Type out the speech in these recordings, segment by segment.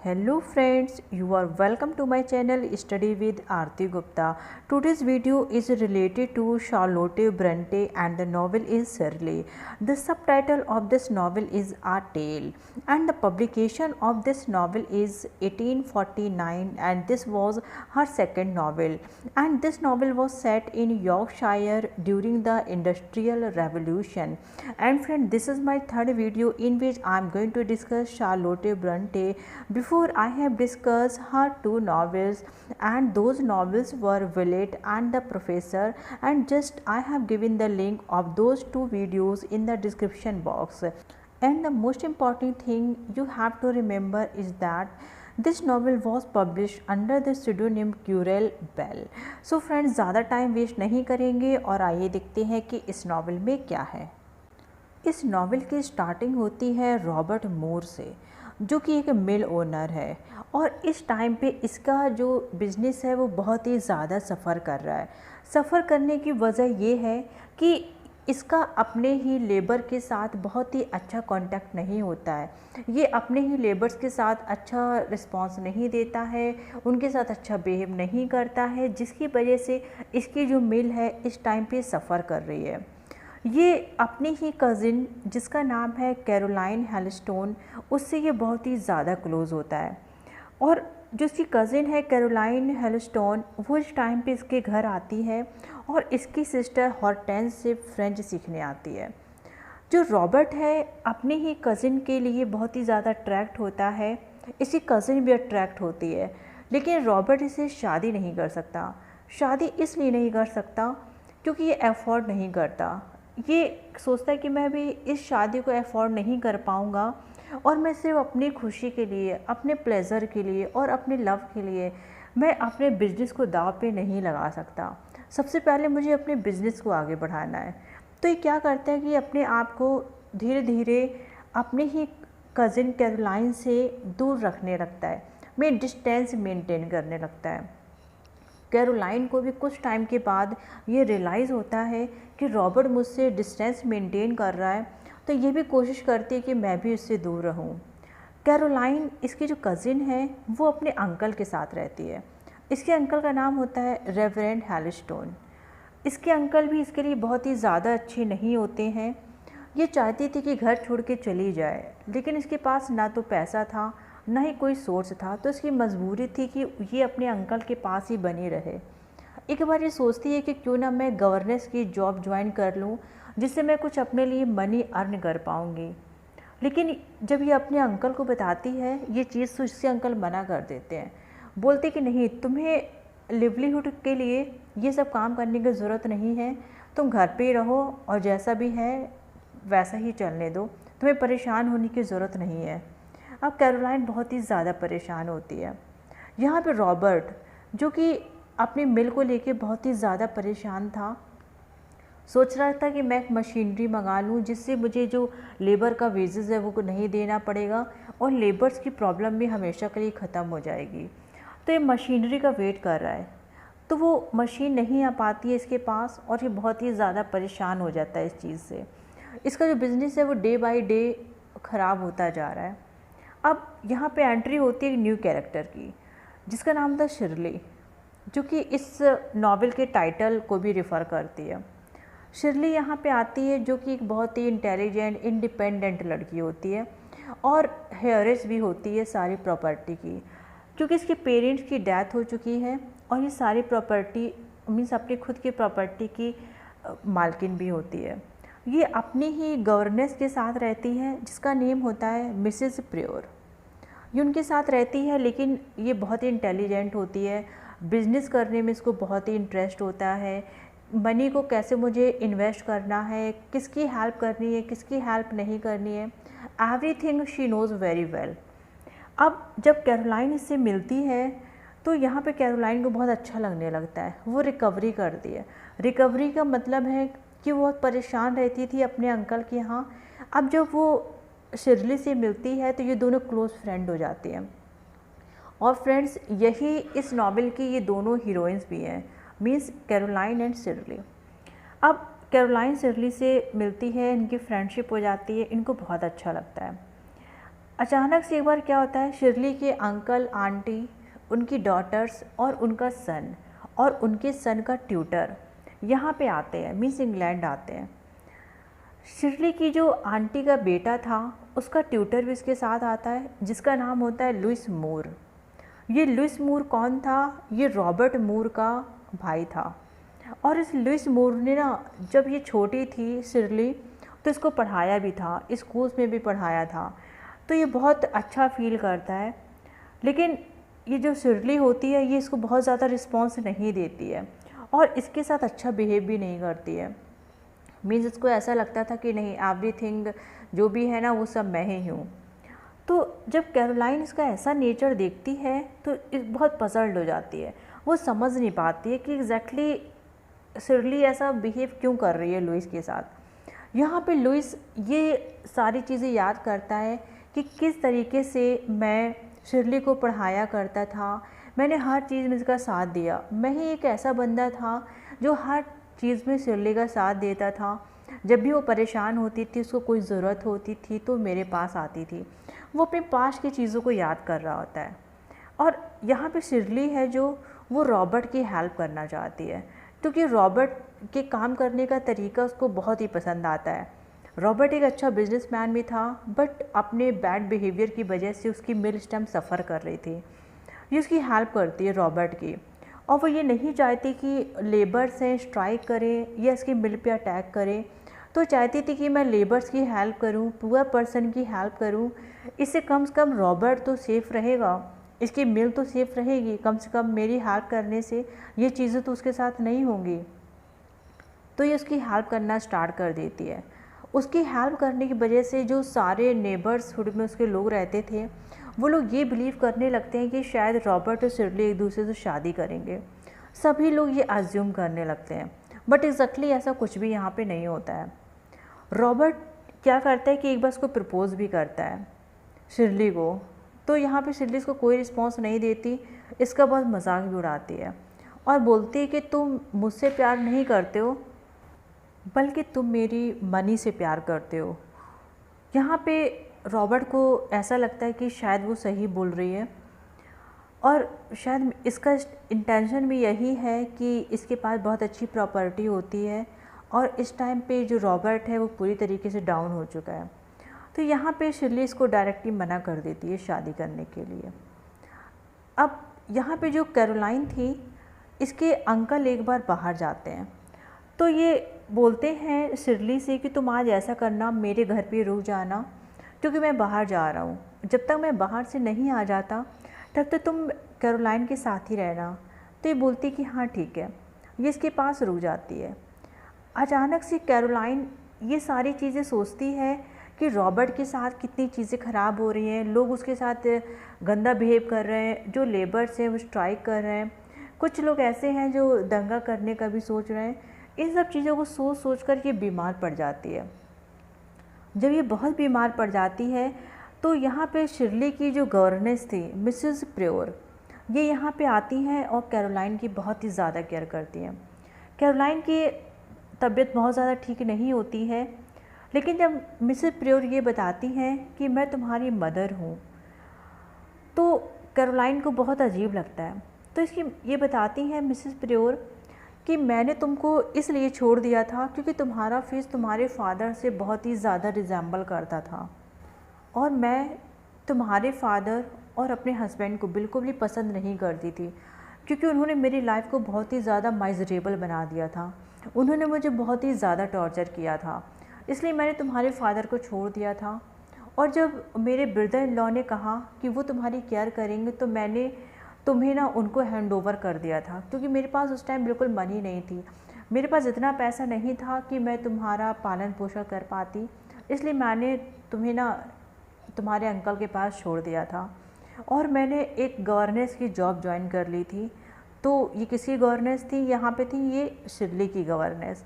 Hello friends, you are welcome to my channel Study with Aarti Gupta. Today's video is related to Charlotte Bronte and the novel is Shirley. The subtitle of this novel is A Tale and the publication of this novel is 1849 and this was her second novel, and this novel was set in Yorkshire during the Industrial Revolution. And friend, this is my third video in which I am going to discuss Charlotte Bronte. Before I have discussed her two novels, and those novels were Violet and the Professor, and just I have given the link of those two videos in the description box. And the most important thing you have to remember is that this novel was published under the pseudonym Curel Bell. So friends, ज़्यादा time waste नहीं करेंगे और आइए देखते हैं कि इस novel में क्या है। इस नॉवल की स्टार्टिंग होती है रॉबर्ट मूर से, जो कि एक मिल ओनर है और इस टाइम पे इसका जो बिज़नेस है वो बहुत ही ज़्यादा सफ़र कर रहा है। सफ़र करने की वजह ये है कि इसका अपने ही लेबर के साथ बहुत ही अच्छा कांटेक्ट नहीं होता है। ये अपने ही लेबर्स के साथ अच्छा रिस्पांस नहीं देता है, उनके साथ अच्छा बिहेव नहीं करता है, जिसकी वजह से इसकी जो मिल है इस टाइम पे सफ़र कर रही है। ये अपनी ही कज़िन जिसका नाम है कैरोलाइन हेलस्टोन, उससे ये बहुत ही ज़्यादा क्लोज़ होता है। और जो इसकी कज़िन है कैरोलाइन हेलस्टोन, वो इस टाइम पे इसके घर आती है और इसकी सिस्टर हॉर्टेंस से फ्रेंच सीखने आती है। जो रॉबर्ट है अपनी ही कज़िन के लिए बहुत ही ज़्यादा अट्रैक्ट होता है, इसकी कज़िन भी अट्रैक्ट होती है, लेकिन रॉबर्ट इसे शादी नहीं कर सकता। शादी इसलिए नहीं कर सकता क्योंकि ये अफोर्ड नहीं करता। ये सोचता है कि मैं भी इस शादी को अफोर्ड नहीं कर पाऊँगा और मैं सिर्फ अपनी खुशी के लिए, अपने प्लेज़र के लिए और अपने लव के लिए मैं अपने बिज़नेस को दांव पे नहीं लगा सकता। सबसे पहले मुझे अपने बिज़नेस को आगे बढ़ाना है। तो ये क्या करता है कि अपने आप को धीरे धीरे अपने ही कज़िन कैरोलाइन से दूर रखने लगता है, मैं डिस्टेंस मेंटेन करने लगता है। कैरोलाइन को भी कुछ टाइम के बाद ये रियलाइज़ होता है कि रॉबर्ट मुझसे डिस्टेंस मेंटेन कर रहा है, तो ये भी कोशिश करती है कि मैं भी उससे दूर रहूं। कैरोलाइन, इसकी जो कज़िन है, वो अपने अंकल के साथ रहती है। इसके अंकल का नाम होता है रेवरेंड हेलस्टोन। इसके अंकल भी इसके लिए बहुत ही ज़्यादा अच्छे नहीं होते हैं। ये चाहती थी कि घर छोड़ के चली जाए, लेकिन इसके पास ना तो पैसा था ना ही कोई सोर्स था, तो इसकी मजबूरी थी कि ये अपने अंकल के पास ही बनी रहे। एक बार ये सोचती है कि क्यों ना मैं गवर्नेंस की जॉब ज्वाइन कर लूँ, जिससे मैं कुछ अपने लिए मनी अर्न कर पाऊँगी। लेकिन जब ये अपने अंकल को बताती है ये चीज़, तो इससे अंकल मना कर देते हैं, बोलते कि नहीं, तुम्हें लिवलीहुड के लिए ये सब काम करने की ज़रूरत नहीं है, तुम घर पे ही रहो और जैसा भी है वैसा ही चलने दो, तुम्हें परेशान होने की ज़रूरत नहीं है। अब कैरोलाइन बहुत ही ज़्यादा परेशान होती है। यहाँ पे रॉबर्ट, जो कि अपनी मिल को लेके बहुत ही ज़्यादा परेशान था, सोच रहा था कि मैं एक मशीनरी मंगा लूँ जिससे मुझे जो लेबर का वेजेस है वो नहीं देना पड़ेगा और लेबर्स की प्रॉब्लम भी हमेशा के लिए ख़त्म हो जाएगी। तो ये मशीनरी का वेट कर रहा है, तो वो मशीन नहीं आ पाती है इसके पास और ये बहुत ही ज़्यादा परेशान हो जाता है इस चीज़ से। इसका जो बिज़नेस है वो डे बाय डे ख़राब होता जा रहा है। अब यहाँ पे एंट्री होती है एक न्यू कैरेक्टर की, जिसका नाम था शिरली, जो कि इस नॉवेल के टाइटल को भी रिफ़र करती है। शिरली यहाँ पे आती है, जो कि एक बहुत ही इंटेलिजेंट, इंडिपेंडेंट लड़की होती है और हेयरेस भी होती है सारी प्रॉपर्टी की, क्योंकि इसके पेरेंट्स की डेथ हो चुकी है और ये सारी प्रॉपर्टी मीन्स अपनी खुद की प्रॉपर्टी की मालकिन भी होती है। ये अपनी ही गवर्नेंस के साथ रहती है, जिसका नेम होता है मिसेस प्रियोर। ये उनके साथ रहती है, लेकिन ये बहुत ही इंटेलिजेंट होती है, बिज़नेस करने में इसको बहुत ही इंटरेस्ट होता है, मनी को कैसे मुझे इन्वेस्ट करना है, किसकी हेल्प करनी है, किसकी हेल्प नहीं करनी है, everything she knows very well. अब जब कैरोलाइन इससे मिलती है तो यहाँ पे कैरोलाइन को बहुत अच्छा लगने लगता है, वो रिकवरी करती है। रिकवरी का मतलब है कि वो बहुत परेशान रहती थी अपने अंकल के यहाँ। अब जब वो शिरली से मिलती है तो ये दोनों क्लोज़ फ्रेंड हो जाते हैं। और फ्रेंड्स, यही इस नॉवेल की ये दोनों हीरोइंस भी हैं, मीन्स कैरोलाइन एंड शिरली। अब कैरोलाइन शिरली से मिलती है, इनकी फ्रेंडशिप हो जाती है, इनको बहुत अच्छा लगता है। अचानक से एक बार क्या होता है, शिरली के अंकल आंटी, उनकी डॉटर्स और उनका सन और उनके सन का ट्यूटर यहाँ पे आते हैं, मीन्स इंग्लैंड आते हैं। शिरली की जो आंटी का बेटा था उसका ट्यूटर भी उसके साथ आता है, जिसका नाम होता है लुइस मूर। ये लुइस मूर कौन था? ये रॉबर्ट मूर का भाई था। और इस लुइस मूर ने ना, जब ये छोटी थी शिरली, तो इसको पढ़ाया भी था, स्कूल्स में भी पढ़ाया था, तो ये बहुत अच्छा फील करता है। लेकिन ये जो शिरली होती है ये इसको बहुत ज़्यादा रिस्पॉन्स नहीं देती है और इसके साथ अच्छा बिहेव भी नहीं करती है। मीन्स इसको ऐसा लगता था कि नहीं, एवरीथिंग जो भी है ना वो सब मैं ही हूँ। तो जब कैरोलाइन इसका ऐसा नेचर देखती है तो बहुत पजल्ड हो जाती है। वो समझ नहीं पाती है कि एग्जैक्टली शिरली ऐसा बिहेव क्यों कर रही है लुइस के साथ। यहाँ पे लुइस ये सारी चीज़ें याद करता है कि किस तरीके से मैं शिरली को पढ़ाया करता था, मैंने हर चीज़ में इसका साथ दिया। मैं ही एक ऐसा बंदा था जो हर चीज़ में शिरली का साथ देता था। जब भी वो परेशान होती थी, उसको कोई ज़रूरत होती थी तो मेरे पास आती थी। वो अपने पास की चीज़ों को याद कर रहा होता है। और यहाँ पे शिरली है जो वो रॉबर्ट की हेल्प करना चाहती है, क्योंकि रॉबर्ट के काम करने का तरीका उसको बहुत ही पसंद आता है। रॉबर्ट एक अच्छा बिजनेसमैन भी था, बट अपने बैड बिहेवियर की वजह से उसकी मिल इस टाइम सफ़र कर रही थी। ये उसकी हेल्प करती है रॉबर्ट की, और वो ये नहीं चाहती कि लेबर्स हैं स्ट्राइक करें या इसकी मिल पे अटैक करें। तो चाहती थी कि मैं लेबर्स की हेल्प करूं, पुअर पर्सन की हेल्प करूं, इससे कम से कम रॉबर्ट तो सेफ़ रहेगा, इसकी मिल तो सेफ़ रहेगी, कम से कम मेरी हेल्प करने से ये चीज़ें तो उसके साथ नहीं होंगी। तो ये उसकी हेल्प करना स्टार्ट कर देती है। उसकी हेल्प करने की वजह से जो सारे नेबर्सहुड में उसके लोग रहते थे, वो लोग ये बिलीव करने लगते हैं कि शायद रॉबर्ट और शिरली एक दूसरे से शादी करेंगे। सभी लोग ये अज्यूम करने लगते हैं, बट एग्जैक्टली ऐसा कुछ भी यहाँ पे नहीं होता है। रॉबर्ट क्या करता है कि एक बार उसको प्रपोज भी करता है शिरली को, तो यहाँ पे शिरली इसको कोई रिस्पॉन्स नहीं देती, इसका बहुत मजाक भी उड़ाती है और बोलती है कि तुम मुझसे प्यार नहीं करते हो, बल्कि तुम मेरी मनी से प्यार करते हो। यहाँ पे रॉबर्ट को ऐसा लगता है कि शायद वो सही बोल रही है, और शायद इसका इंटेंशन भी यही है कि इसके पास बहुत अच्छी प्रॉपर्टी होती है, और इस टाइम पे जो रॉबर्ट है वो पूरी तरीके से डाउन हो चुका है। तो यहाँ पे शिरली इसको डायरेक्टली मना कर देती है शादी करने के लिए। अब यहाँ पे जो कैरोलाइन थी, इसके अंकल एक बार बाहर जाते हैं, तो ये बोलते हैं शिरली से कि तुम आज ऐसा करना, मेरे घर पे रुक जाना, क्योंकि मैं बाहर जा रहा हूँ। जब तक मैं बाहर से नहीं आ जाता तब तक तुम कैरोलाइन के साथ ही रहना। तो ये बोलती कि हाँ ठीक है, ये इसके पास रुक जाती है। अचानक से कैरोलाइन ये सारी चीज़ें सोचती है कि रॉबर्ट के साथ कितनी चीज़ें ख़राब हो रही हैं, लोग उसके साथ गंदा बिहेव कर रहे हैं, जो लेबर्स हैं वो स्ट्राइक कर रहे हैं, कुछ लोग ऐसे हैं जो दंगा करने का भी सोच रहे हैं। इन सब चीज़ों को सोच सोच कर ये बीमार पड़ जाती है। जब ये बहुत बीमार पड़ जाती है तो यहाँ पे शिरली की जो गवर्नेंस थी मिसेस प्योर, ये यहाँ पे आती हैं और कैरोलाइन की बहुत ही ज़्यादा केयर करती हैं। कैरोलाइन की तबीयत बहुत ज़्यादा ठीक नहीं होती है, लेकिन जब मिसेस प्योर ये बताती हैं कि मैं तुम्हारी मदर हूँ, तो कैरोलाइन को बहुत अजीब लगता है। तो इसकी ये बताती हैं मिसेस प्योर कि मैंने तुमको इसलिए छोड़ दिया था क्योंकि तुम्हारा फेस तुम्हारे फादर से बहुत ही ज़्यादा रिजेंबल करता था, और मैं तुम्हारे फादर और अपने हस्बैंड को बिल्कुल भी पसंद नहीं करती थी, क्योंकि उन्होंने मेरी लाइफ को बहुत ही ज़्यादा माइजरेबल बना दिया था, उन्होंने मुझे बहुत ही ज़्यादा टॉर्चर किया था, इसलिए मैंने तुम्हारे फादर को छोड़ दिया था। और जब मेरे ब्रदर इन लॉ ने कहा कि वो तुम्हारी केयर करेंगे, तो मैंने तुम्हें ना उनको हैंड ओवर कर दिया था, क्योंकि मेरे पास उस टाइम बिल्कुल मनी नहीं थी, मेरे पास इतना पैसा नहीं था कि मैं तुम्हारा पालन पोषण कर पाती, इसलिए मैंने तुम्हें ना तुम्हारे अंकल के पास छोड़ दिया था, और मैंने एक गवर्नेंस की जॉब ज्वाइन कर ली थी। तो ये किसकी गवर्नेंस थी? यहाँ पे थी ये शिरली की गवर्नेंस।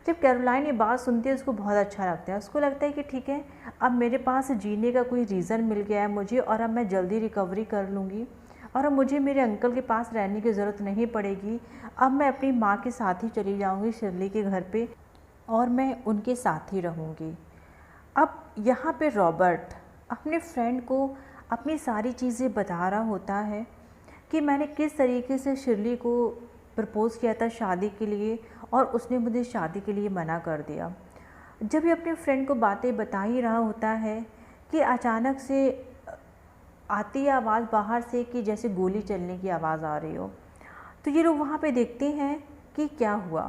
जब कैरोलाइन ये बात सुनती है उसको बहुत अच्छा लगता है, उसको लगता है कि ठीक है, अब मेरे पास जीने का कोई रीज़न मिल गया है मुझे, और अब मैं जल्दी रिकवरी कर लूँगी, और अब मुझे मेरे अंकल के पास रहने की ज़रूरत नहीं पड़ेगी। अब मैं अपनी माँ के साथ ही चली जाऊँगी शिरली के घर पे, और मैं उनके साथ ही रहूँगी। अब यहाँ पे रॉबर्ट अपने फ्रेंड को अपनी सारी चीज़ें बता रहा होता है कि मैंने किस तरीके से शिरली को प्रपोज़ किया था शादी के लिए और उसने मुझे शादी के लिए मना कर दिया। जब ये अपने फ्रेंड को बातें बता ही रहा होता है कि अचानक से आती है आवाज़ बाहर से कि जैसे गोली चलने की आवाज़ आ रही हो। तो ये लोग वहाँ पे देखते हैं कि क्या हुआ।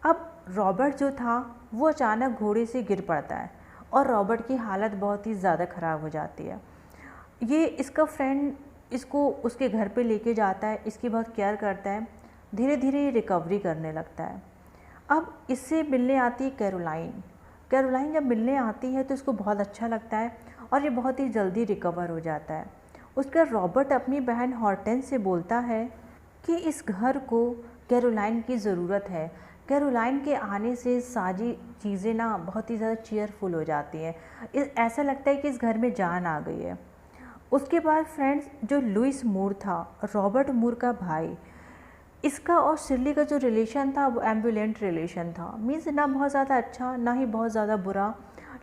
अब रॉबर्ट जो था वो अचानक घोड़े से गिर पड़ता है और रॉबर्ट की हालत बहुत ही ज़्यादा ख़राब हो जाती है। ये इसका फ्रेंड इसको उसके घर पे लेके जाता है, इसकी बहुत केयर करता है, धीरे धीरे रिकवरी करने लगता है। अब इससे मिलने आती है कैरोलाइन। कैरोलाइन जब मिलने आती है तो इसको बहुत अच्छा लगता है और ये बहुत ही जल्दी रिकवर हो जाता है। उसका रॉबर्ट अपनी बहन हॉर्टेंस से बोलता है कि इस घर को कैरोलाइन की ज़रूरत है। कैरोलाइन के आने से सारी चीज़ें ना बहुत ही ज़्यादा चीयरफुल हो जाती हैं। ऐसा लगता है कि इस घर में जान आ गई है। उसके बाद फ्रेंड्स, जो लुइस मूर था, रॉबर्ट मूर का भाई, इसका और शिरली का जो रिलेशन था वो एम्बुलेंट रिलेशन था। मीन्स ना बहुत ज़्यादा अच्छा ना ही बहुत ज़्यादा बुरा,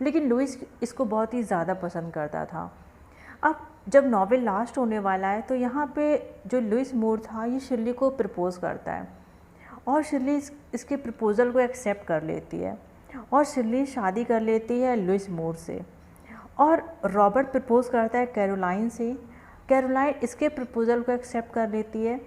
लेकिन लुइस इसको बहुत ही ज़्यादा पसंद करता था। अब जब नॉवेल लास्ट होने वाला है तो यहाँ पे जो लुइस मूर था ये शिरली को प्रपोज़ करता है और शिरली इसके प्रपोज़ल को एक्सेप्ट कर लेती है और शिरली शादी कर लेती है लुइस मूर से। और रॉबर्ट प्रपोज़ करता है कैरोलाइन से। कैरोलाइन इसके प्रपोज़ल को एक्सेप्ट कर लेती है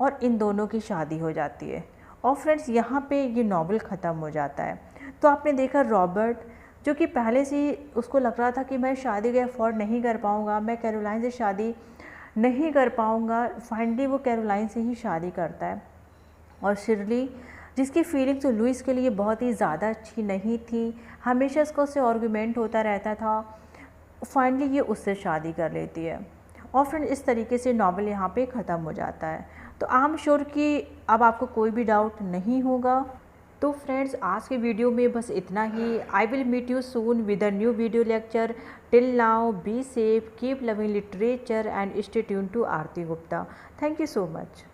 और इन दोनों की शादी हो जाती है। और फ्रेंड्स, यहाँ पे ये नॉवेल ख़त्म हो जाता है। तो आपने देखा रॉबर्ट जो कि पहले से ही उसको लग रहा था कि मैं शादी को अफोर्ड नहीं कर पाऊँगा, मैं कैरोलाइन से शादी नहीं कर पाऊँगा, फाइनली वो कैरोलाइन से ही शादी करता है। और शिरली, जिसकी फीलिंग्स तो लुइस के लिए बहुत ही ज़्यादा अच्छी नहीं थी, हमेशा उससे आर्गुमेंट होता रहता था, फाइनली ये उससे शादी कर लेती है। और फ्रेंड, इस तरीके से नॉवेल यहाँ पे ख़त्म हो जाता है। तो आई एम श्योर कि अब आपको कोई भी डाउट नहीं होगा। तो फ्रेंड्स, आज के वीडियो में बस इतना ही। I will meet you soon with a new video lecture. Till now be safe, keep loving literature and stay tune to Aarti Gupta. Thank you so much.